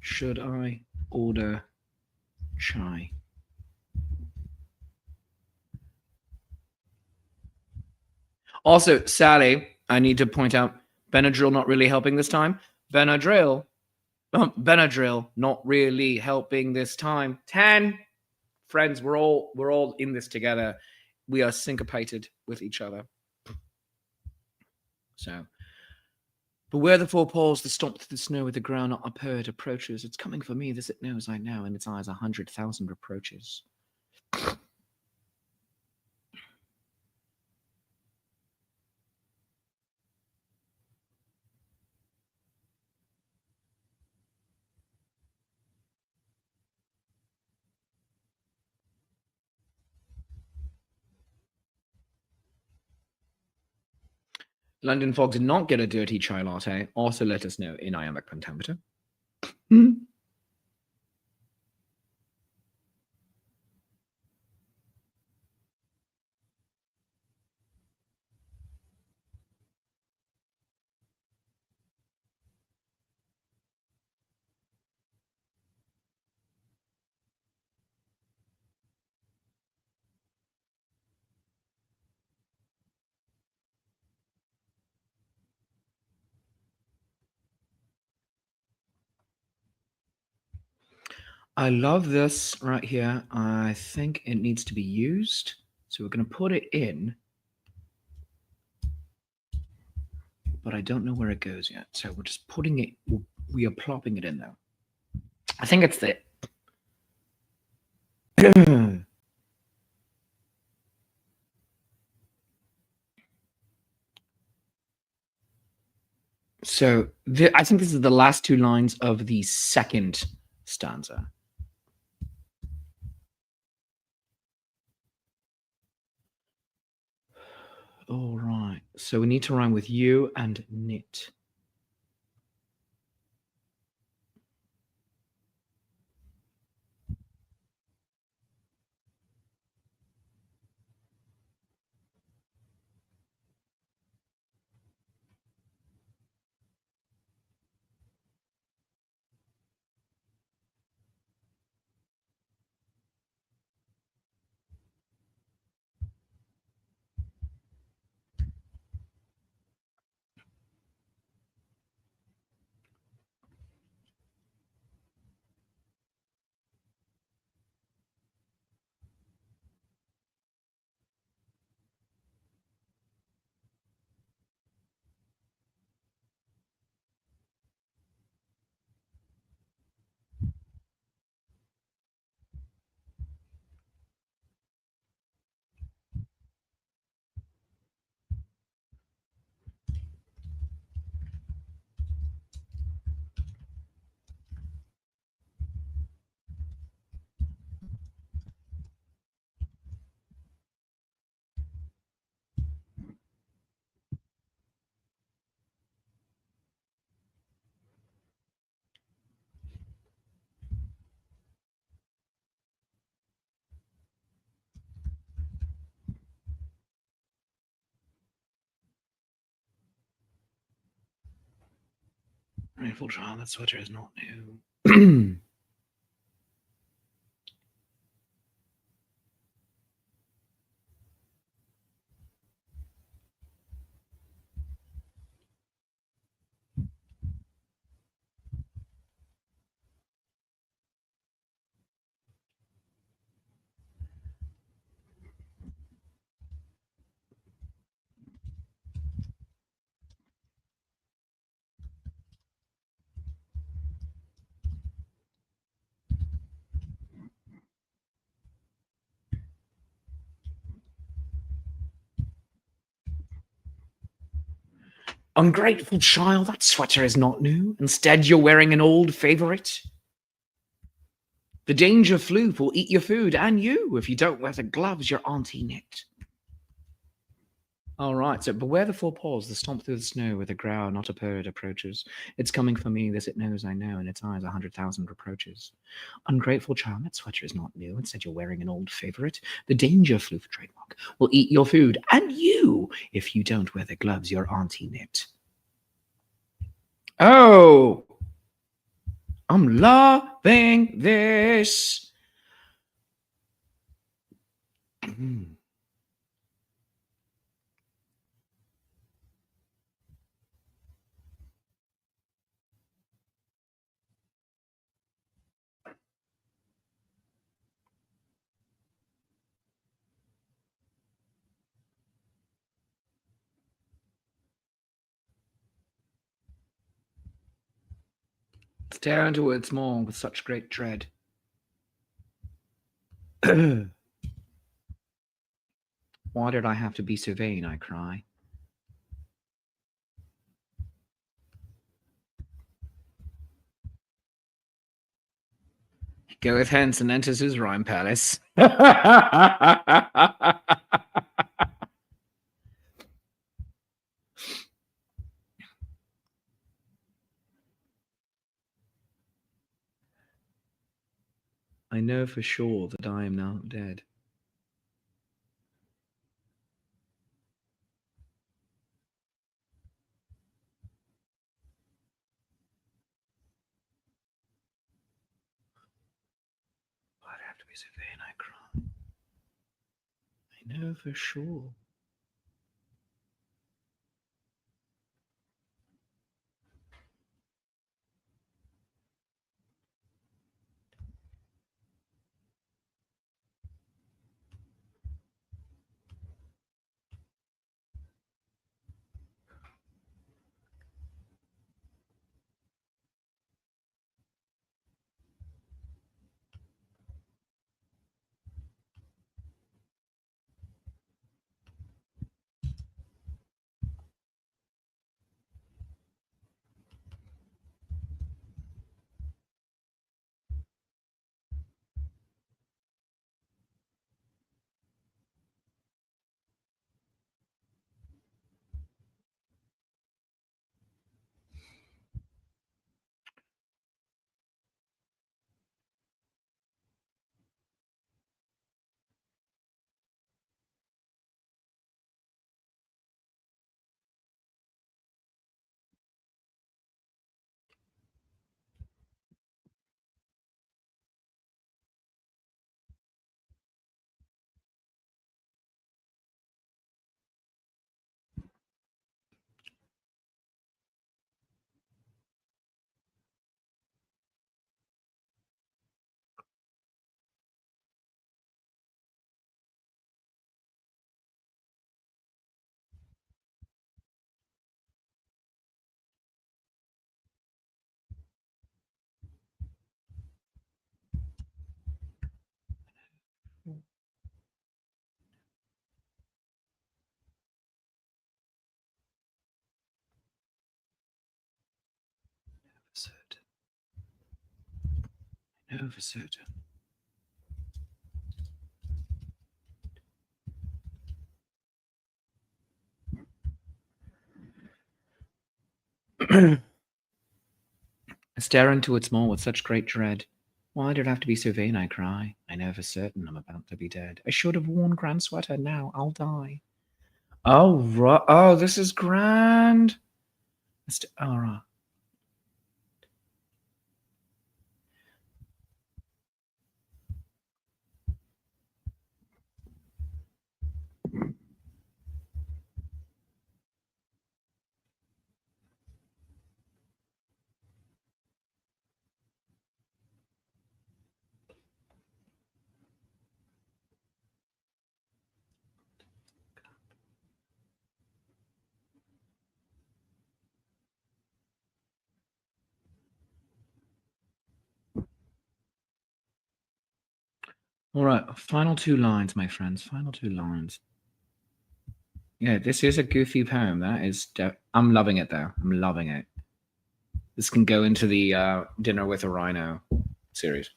Should I order chai? Also, Sally, I need to point out, Benadryl not really helping this time. Benadryl Benadryl not really helping this time. 10. Friends, we're all in this together. We are syncopated with each other. So, beware the four paws that stomp through the snow with the ground not unheard approaches. It's coming for me, this it knows I know, in its eyes 100,000 reproaches. London Fog did not get a dirty chai latte. Also let us know in iambic pentameter. I love this right here. I think it needs to be used. So we're going to put it in. But I don't know where it goes yet. So we're just putting it, we are plopping it in there. I think it's the... So I think this is the last two lines of the second stanza. All right. So we need to rhyme with you and knit. Rainfall child, that sweater is not new. Ungrateful child, that sweater is not new. Instead, you're wearing an old favorite. The danger floof will eat your food and you if you don't wear the gloves your auntie knit. All right, so beware the four paws that stomp through the snow with a growl not a bird approaches. It's coming for me, this it knows I know, in its eyes 100,000 reproaches. Ungrateful child, that sweater is not new. Instead, you're wearing an old favorite. The danger floof trademark will eat your food and you if you don't wear the gloves your auntie knit. Oh, I'm loving this. stare into its maw with such great dread. Why did I have to be so vain, I cry. He goeth hence and enters his rhyme palace. I know for sure that I am now dead. Why'd I have to be so vain, I cry. I know for sure. Certain. I know for certain. I stare into its maw with such great dread. Why did it have to be so vain, I cry. I know for certain I'm about to be dead. I should have worn grand sweater, now I'll die. Oh, oh, this is grand. All right. All right, final two lines, my friends. Final two lines. Yeah, this is a goofy poem. That is, I'm loving it though. I'm loving it. This can go into the Dinner with a Rhino series.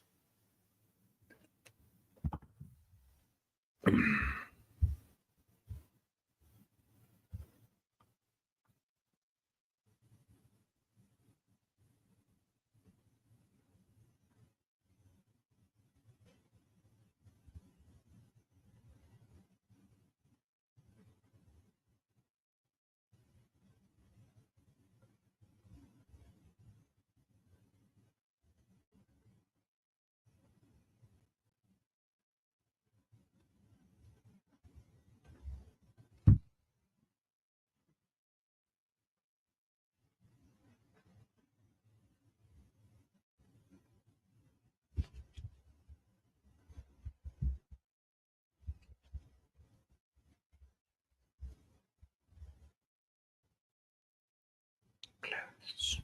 Close.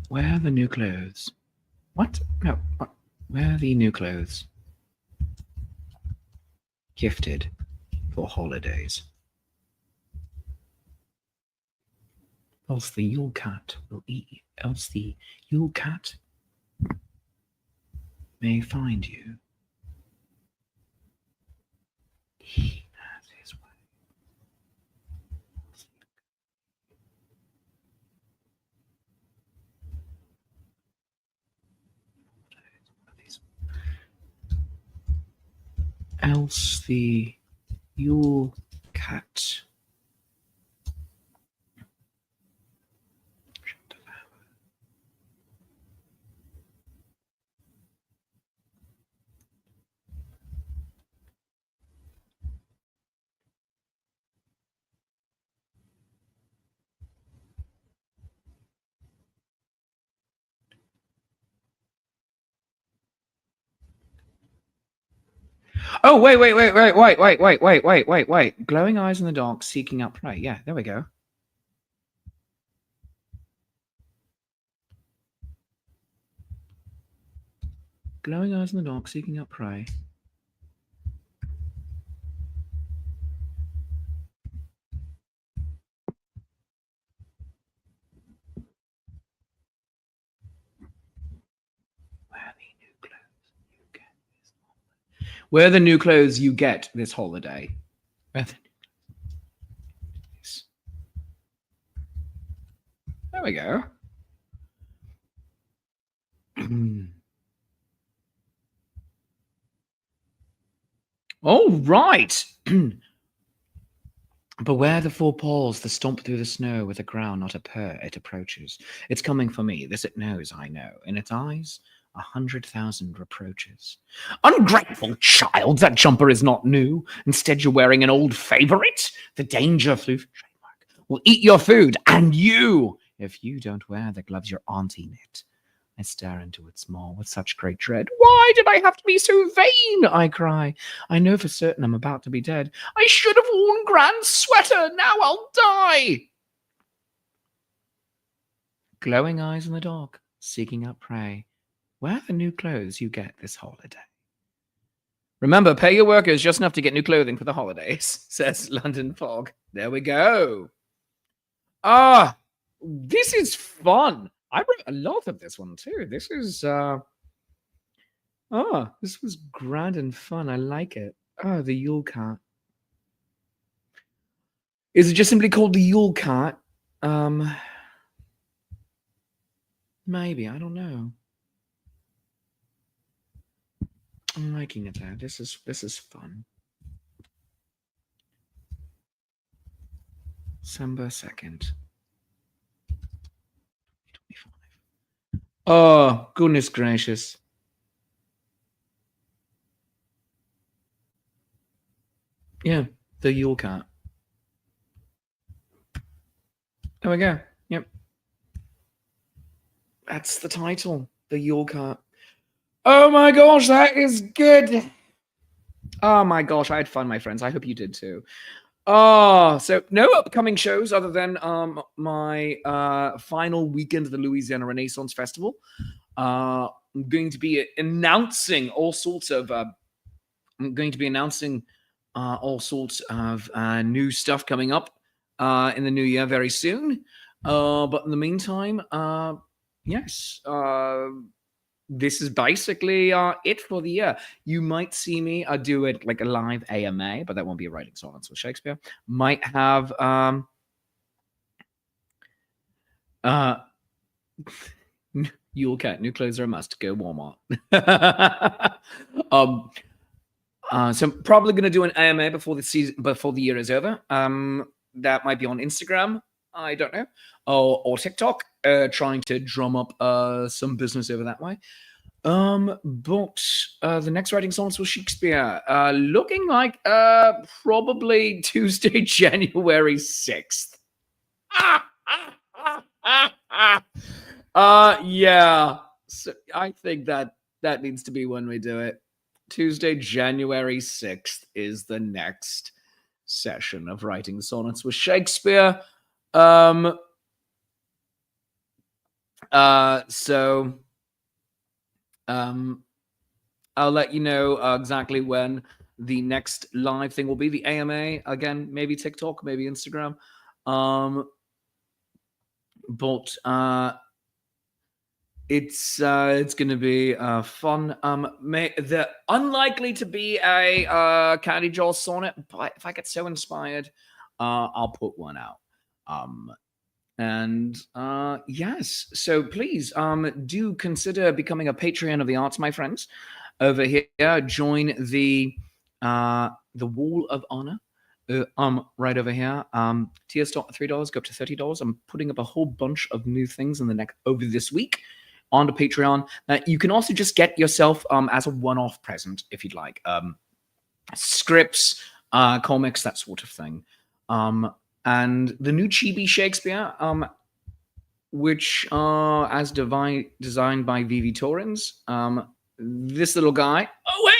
Where are the new clothes? What? No. What? Where are the new clothes? Gifted for holidays. Else the Yule cat will eat. Else the Yule cat may find you. He has his way. Else the Yule cat. Oh, wait. Glowing eyes in the dark, seeking out prey. Yeah, there we go. Glowing eyes in the dark, seeking out prey. Where are the new clothes you get this holiday? Where are the new clothes? There we go. Oh, right. Beware the four paws, the stomp through the snow with a growl, not a purr, it approaches. It's coming for me, this it knows, I know. In its eyes, 100,000 reproaches. Ungrateful child, that jumper is not new. Instead, you're wearing an old favorite. The danger floof trademark will eat your food and you if you don't wear the gloves your auntie knit. I stare into its maw with such great dread. Why did I have to be so vain? I cry. I know for certain I'm about to be dead. I should have worn Grand sweater. Now I'll die. Glowing eyes in the dark, seeking out prey. Where are the new clothes you get this holiday? Remember, pay your workers just enough to get new clothing for the holidays, says London Fog. There we go. This is fun. I wrote a lot of this one too. This is this was grand and fun. I like it. Oh, the Yule Cat. Is it just simply called the Yule Cat? Maybe, I don't know. I'm liking it though. This is fun. December 2nd. Oh, goodness gracious. Yeah, the Yule Cat. There we go. Yep. That's the title. The Yule Cat. Oh my gosh, that is good. Oh my gosh, I had fun, my friends. I hope you did too. So no upcoming shows other than my final weekend of the Louisiana Renaissance Festival. I'm going to be announcing all sorts of new stuff coming up in the new year very soon. But in the meantime, yes, this is basically it for the year. You might see me do it like a live AMA, but that won't be writing sonnets with Shakespeare. Might have Yule Cat, new clothes are a must. Go Walmart. So I'm probably going to do an AMA before the year is over. That might be on Instagram. I don't know, or TikTok. Trying to drum up some business over that way. But the next writing sonnets was Shakespeare. Looking like probably Tuesday, January 6th. Yeah. So I think that needs to be when we do it. Tuesday, January 6th is the next session of writing sonnets with Shakespeare. So I'll let you know exactly when the next live thing will be. The AMA, again, maybe TikTok, maybe Instagram. But it's going to be fun. They're unlikely to be a Candy Jaw sonnet, but if I get so inspired, I'll put one out. And yes, so please do consider becoming a Patreon of the Arts, my friends. Over here, join the Wall of Honor. Right over here. Tiers start at $3, go up to $30. I'm putting up a whole bunch of new things in the next over this week onto Patreon. You can also just get yourself as a one-off present if you'd like. Scripts, comics, that sort of thing. And the new chibi Shakespeare, which as designed by Vivi Torrens. This little guy. Oh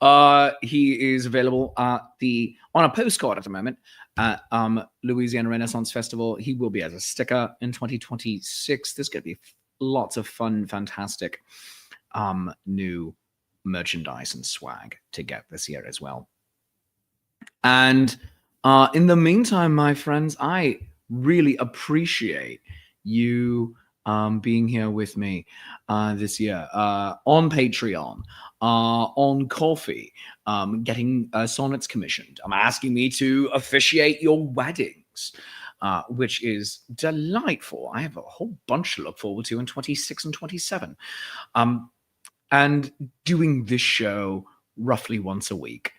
wait, he is available on a postcard at the moment at Louisiana Renaissance Festival. He will be as a sticker in 2026. There's going to be lots of fun, fantastic new merchandise and swag to get this year as well. And in the meantime, my friends, I really appreciate you being here with me this year on Patreon, on Coffee, getting sonnets commissioned. Asking me to officiate your weddings, which is delightful. I have a whole bunch to look forward to in 26 and 27. And doing this show roughly once a week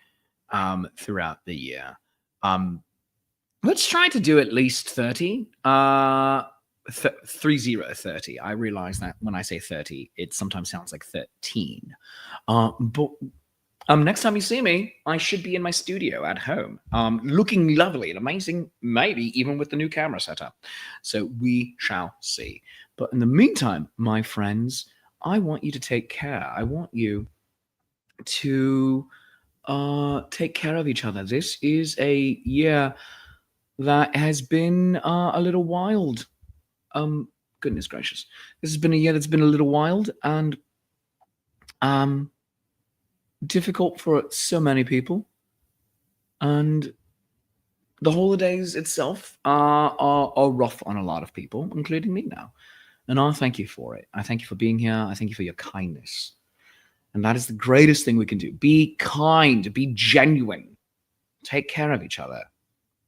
throughout the year. Let's try to do at least 30. 30. I realize that when I say 30, it sometimes sounds like 13. But next time you see me, I should be in my studio at home, looking lovely and amazing, maybe even with the new camera setup. So we shall see. But in the meantime, my friends, I want you to take care. I want you to take care of each other. This is a year that has been a little wild. Goodness gracious. This has been a year that's been a little wild and difficult for so many people. And the holidays itself are rough on a lot of people, including me now. And I thank you for it. I thank you for being here. I thank you for your kindness. And that is the greatest thing we can do. Be kind, be genuine, take care of each other,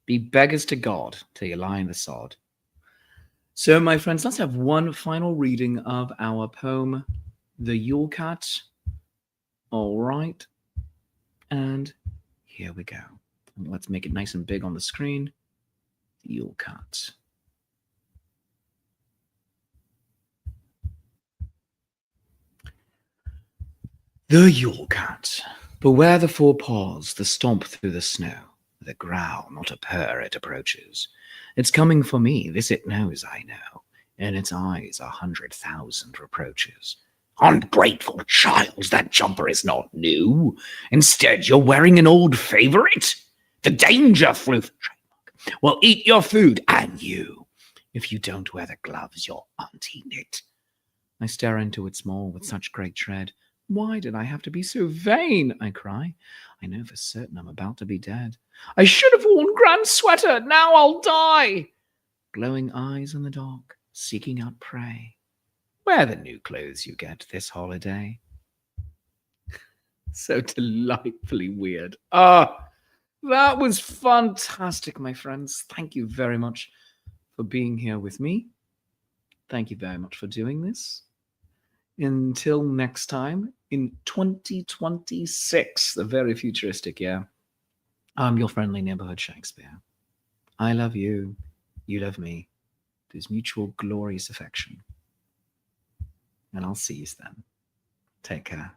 be beggars to God till you lie in the sod. So, my friends, let's have one final reading of our poem, The Yule Cat. All right. And here we go. And let's make it nice and big on the screen. The Yule Cat. The Yule Cat. Beware the four paws, the stomp through the snow. The growl, not a purr, it approaches. It's coming for me, this it knows, I know. In its eyes 100,000 reproaches. Ungrateful child, that jumper is not new. Instead, you're wearing an old favorite. The danger flute trademark will eat your food and you. If you don't wear the gloves, your auntie knit. I stare into its maw with such great dread. Why did I have to be so vain? I cry. I know for certain I'm about to be dead. I should have worn grand sweater. Now I'll die. Glowing eyes in the dark, seeking out prey. Wear the new clothes you get this holiday. So delightfully weird. That was fantastic, my friends. Thank you very much for being here with me. Thank you very much for doing this. Until next time, in 2026, the very futuristic year, I'm your friendly neighborhood Shakespeare. I love you. You love me. There's mutual glorious affection. And I'll see you then. Take care.